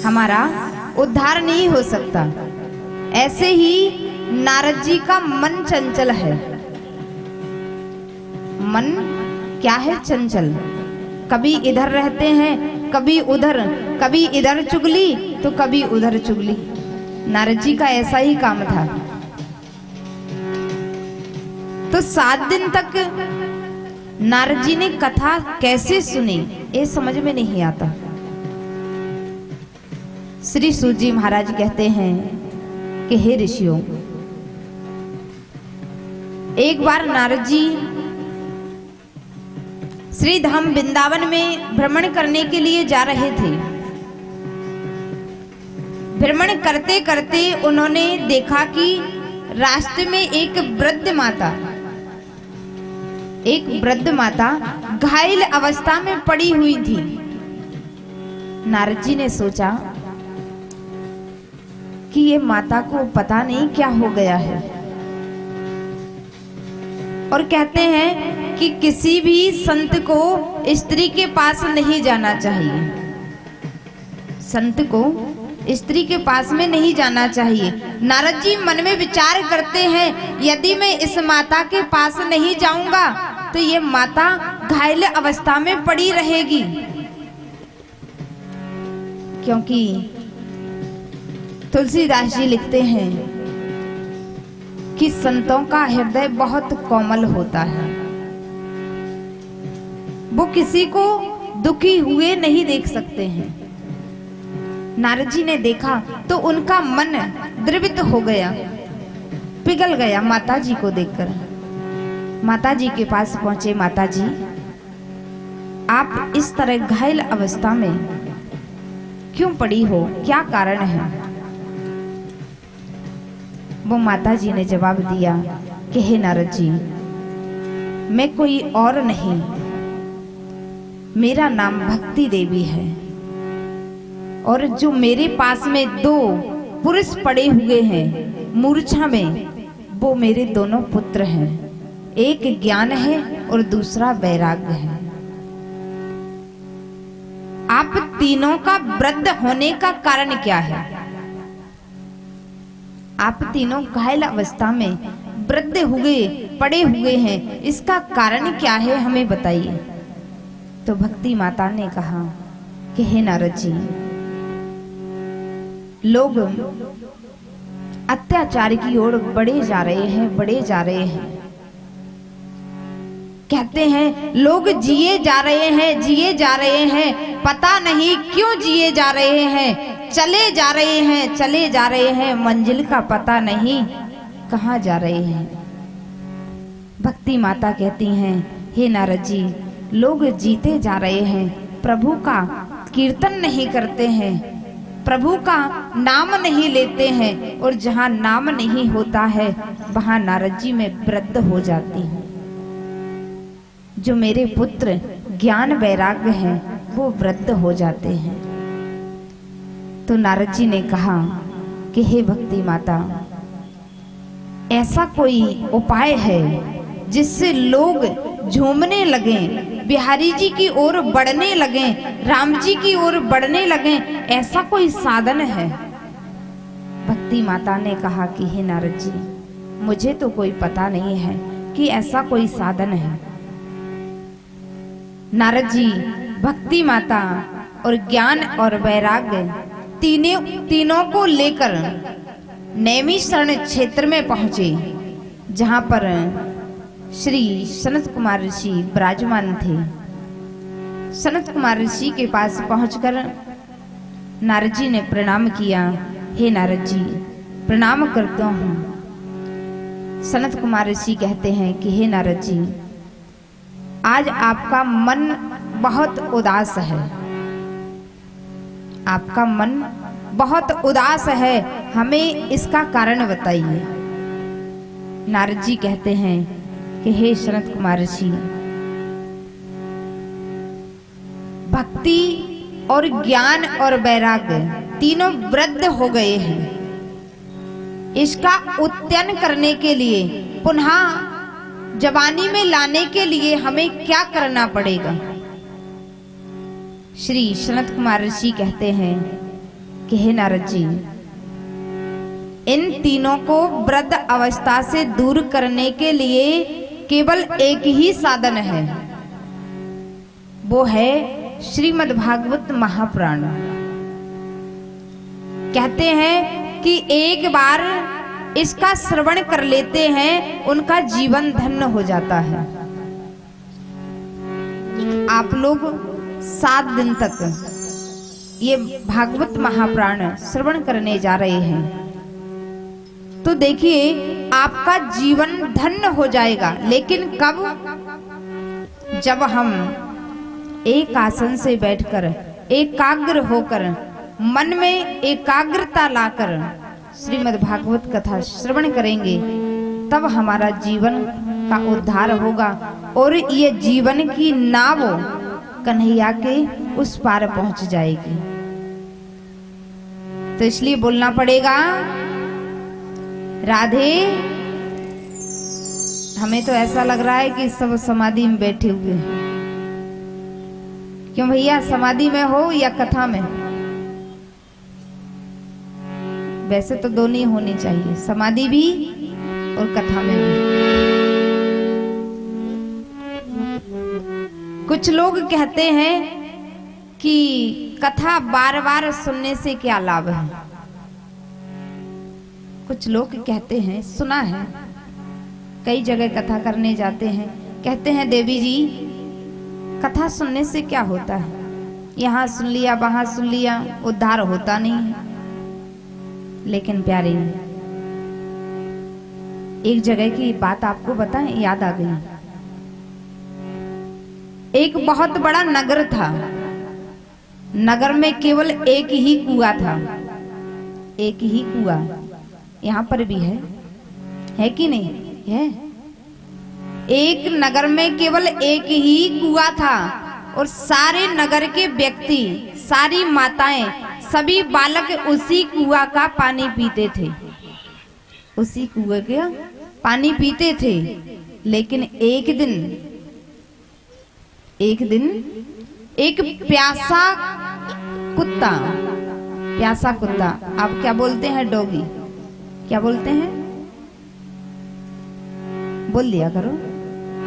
हमारा उद्धार नहीं हो सकता। ऐसे ही नारद जी का मन चंचल है। मन क्या है? चंचल। कभी इधर रहते हैं, कभी उधर, कभी इधर चुगली तो कभी उधर चुगली। नारद जी का ऐसा ही काम था। तो 7 दिन तक नारद जी ने कथा कैसे सुनी ये समझ में नहीं आता। श्री सूत जी महाराज कहते हैं कि हे ऋषियों, एक बार नारद जी श्री धाम वृंदावन में भ्रमण करने के लिए जा रहे थे। भ्रमण करते करते उन्होंने देखा कि रास्ते में एक वृद्ध माता घायल अवस्था में पड़ी हुई थी। नारद जी ने सोचा कि ये माता को पता नहीं क्या हो गया है, और कहते हैं कि किसी भी संत को स्त्री के पास नहीं जाना चाहिए। संत को स्त्री के पास में नहीं जाना चाहिए। नारद जी मन में विचार करते हैं, यदि मैं इस माता के पास नहीं जाऊंगा तो ये माता घायल अवस्था में पड़ी रहेगी। क्योंकि तुलसीदास जी लिखते हैं कि संतों का हृदय बहुत कोमल होता है, वो किसी को दुखी हुए नहीं देख सकते हैं। नारद जी ने देखा तो उनका मन द्रवित हो गया, पिघल गया माता जी को देखकर। माता जी के पास पहुंचे। माता जी, आप इस तरह घायल अवस्था में क्यों पड़ी हो, क्या कारण है? वो माता जी ने जवाब दिया कि हे नारद जी, मैं कोई और नहीं, मेरा नाम भक्ति देवी है, और जो मेरे पास में 2 पुरुष पड़े हुए हैं मूर्छा में, वो मेरे दोनों पुत्र हैं। एक ज्ञान है और दूसरा वैराग्य है। आप तीनों का वृद्ध होने का कारण क्या है? आप तीनों घायल अवस्था में वृद्ध हुए पड़े हुए हैं, इसका कारण क्या है, हमें बताइए। तो भक्ति माता ने कहा कि हे नारद जी, लोग अत्याचार की ओर बढ़े जा रहे हैं। कहते हैं लोग जिए जा रहे हैं, पता नहीं क्यों जिए जा रहे हैं, चले जा रहे हैं, मंजिल का पता नहीं कहाँ जा रहे हैं। भक्ति माता कहती हैं, हे नारद जी, लोग जीते जा रहे हैं, प्रभु का कीर्तन नहीं करते हैं, प्रभु का नाम नहीं लेते हैं, और जहाँ नाम नहीं होता है वहाँ नारद जी में वृद्ध हो जाती हूँ। जो मेरे पुत्र ज्ञान वैराग्य हैं वो वृद्ध हो जाते हैं। तो नारद जी ने कहा कि हे भक्ति माता, ऐसा कोई उपाय है जिससे लोग झूमने लगें, बिहारी जी की ओर बढ़ने लगें, राम जी की ओर बढ़ने लगें, ऐसा कोई साधन है? भक्ति माता ने कहा कि हे नारद जी, मुझे तो कोई पता नहीं है कि ऐसा कोई साधन है। नारद जी भक्ति माता और ज्ञान और वैराग्य तीनों को लेकर नैमिषारण्य क्षेत्र में पहुंचे, जहां पर श्री सनत कुमार ऋषि विराजमान थे। सनत कुमार ऋषि के पास पहुंचकर नारद जी ने प्रणाम किया। हे नारद जी, प्रणाम करता हूँ। सनत कुमार ऋषि कहते हैं कि हे नारद जी, आज आपका मन बहुत उदास है, आपका मन बहुत उदास है, हमें इसका कारण बताइए। नारद जी कहते हैं कि हे सनत कुमार ऋषि, भक्ति और ज्ञान और वैराग्य तीनों वृद्ध हो गए हैं। इसका उत्त्यन करने के लिए, पुनः जवानी में लाने के लिए हमें क्या करना पड़ेगा? श्री सनत कुमार ऋषि कहते हैं कि हे नारद जी, इन तीनों को वृद्ध अवस्था से दूर करने के लिए केवल एक ही साधन है, वो है श्रीमद् भागवत महापुराण। कहते हैं कि एक बार इसका श्रवण कर लेते हैं, उनका जीवन धन्य हो जाता है। आप लोग 7 दिन तक ये भागवत महापुराण श्रवण करने जा रहे हैं, तो देखिए आपका जीवन धन्य हो जाएगा। लेकिन कब? जब हम एक आसन से बैठकर एकाग्र होकर मन में एकाग्रता लाकर श्रीमद् भागवत कथा श्रवण करेंगे, तब हमारा जीवन का उद्धार होगा और ये जीवन की नाव कन्हैया के उस पार पहुंच जाएगी। तो इसलिए बोलना पड़ेगा, राधे। हमें तो ऐसा लग रहा है कि सब समाधि में बैठे हुए हैं। क्यों भैया, समाधि में हो या कथा में? वैसे तो दोनों ही होनी चाहिए, समाधि भी और कथा में भी। कुछ लोग कहते हैं कि कथा बार बार सुनने से क्या लाभ है। कुछ लोग कहते हैं, सुना है, कई जगह कथा करने जाते हैं, कहते हैं देवी जी कथा सुनने से क्या होता है, यहाँ सुन लिया वहां सुन लिया, उद्धार होता नहीं है। लेकिन प्यारे, एक जगह की बात आपको बताएं, याद आ गई। एक बहुत बड़ा नगर था, नगर में केवल एक ही कुआं था, एक ही कुआं। यहाँ पर भी है कि नहीं है? एक नगर में केवल एक ही कुआं था और सारे नगर के व्यक्ति, सारी माताएं, सभी बालक उसी कुआं का पानी पीते थे, उसी कुआं का पानी पीते थे। लेकिन एक दिन एक प्यासा कुत्ता, आप क्या बोलते हैं? डॉगी। क्या बोलते हैं? बोल दिया करो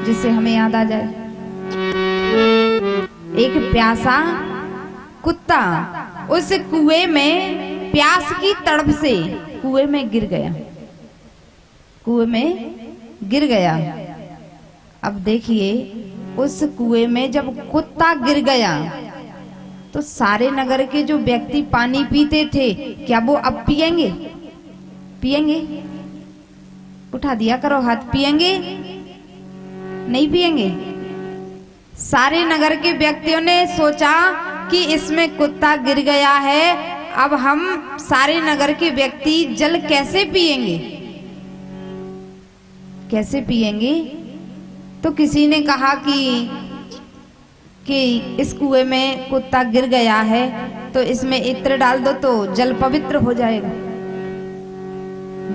जिससे हमें याद आ जाए। एक प्यासा कुत्ता उस कुएं में प्यास की तड़प से कुएं में गिर गया। अब देखिए, उस कुएं में जब कुत्ता गिर गया तो सारे नगर के जो व्यक्ति पानी पीते थे, क्या वो अब पिएंगे? उठा दिया करो हाथ। पिएंगे? नहीं पिएंगे। सारे नगर के व्यक्तियों ने सोचा कि इसमें कुत्ता गिर गया है, अब हम सारे नगर के व्यक्ति जल कैसे पिएंगे? तो किसी ने कहा कि इस कुएं में कुत्ता गिर गया है तो इसमें इत्र डाल दो तो जल पवित्र हो जाएगा।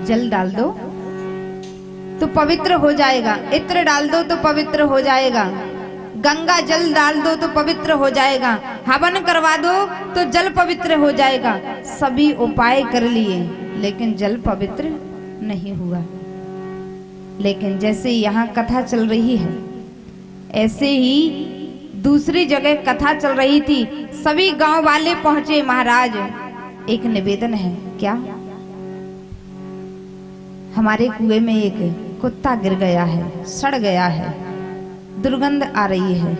जल डाल दो तो पवित्र हो जाएगा, इत्र डाल दो तो पवित्र हो जाएगा, गंगा जल डाल दो तो पवित्र हो जाएगा, हवन करवा दो तो जल पवित्र हो जाएगा। सभी उपाय कर लिए लेकिन जल पवित्र नहीं हुआ। लेकिन जैसे यहाँ कथा चल रही है, ऐसे ही दूसरी जगह कथा चल रही थी। सभी गांव वाले पहुंचे, महाराज एक निवेदन है। क्या? हमारे कुएं में एक कुत्ता गिर गया है, सड़ गया है, दुर्गंध आ रही है,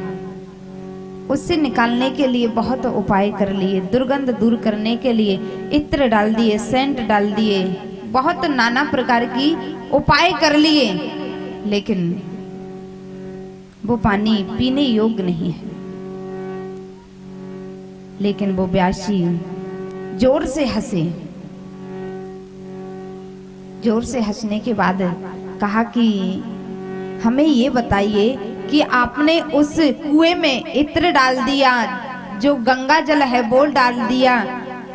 उससे निकालने के लिए बहुत उपाय कर लिए, दुर्गंध दूर करने के लिए इत्र डाल दिए, सेंट डाल दिए, बहुत नाना प्रकार की उपाय कर लिए, लेकिन वो पानी पीने योग्य नहीं है। लेकिन वो व्यासी जोर से हंसने के बाद कहा कि हमें ये बताइए कि आपने उस कुएं में इत्र डाल दिया, जो गंगा जल है वो डाल दिया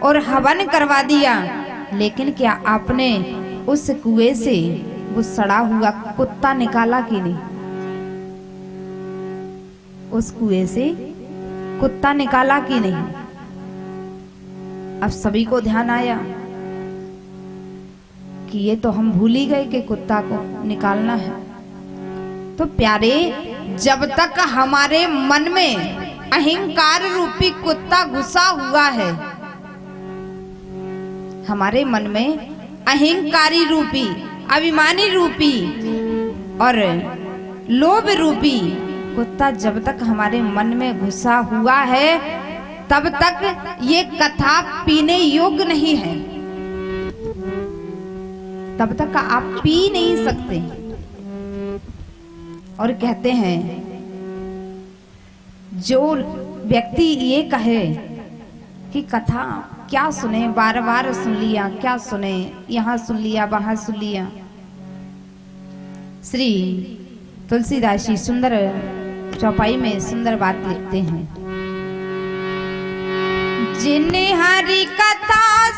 और हवन करवा दिया, लेकिन क्या आपने उस कुएं से वो सड़ा हुआ कुत्ता निकाला कि नहीं? उस कुएं से कुत्ता निकाला कि नहीं? अब सभी को ध्यान आया कि ये तो हम भूल ही गए कि कुत्ता को निकालना है। तो प्यारे, जब तक हमारे मन में अहंकार रूपी कुत्ता घुसा हुआ है, हमारे मन में अहंकारी रूपी, अभिमानी रूपी और लोभ रूपी कुत्ता जब तक हमारे मन में घुसा हुआ है, तब तक ये कथा पीने योग्य नहीं है, तब तक आप पी नहीं सकते। और कहते हैं, जो व्यक्ति ये कहे कि कथा क्या सुने, बार बार सुन लिया, क्या सुने, यहाँ सुन लिया, वहां सुन लिया। श्री तुलसीदास जी सुंदर चौपाई में सुंदर बात लिखते हैं, जिन हरि कथा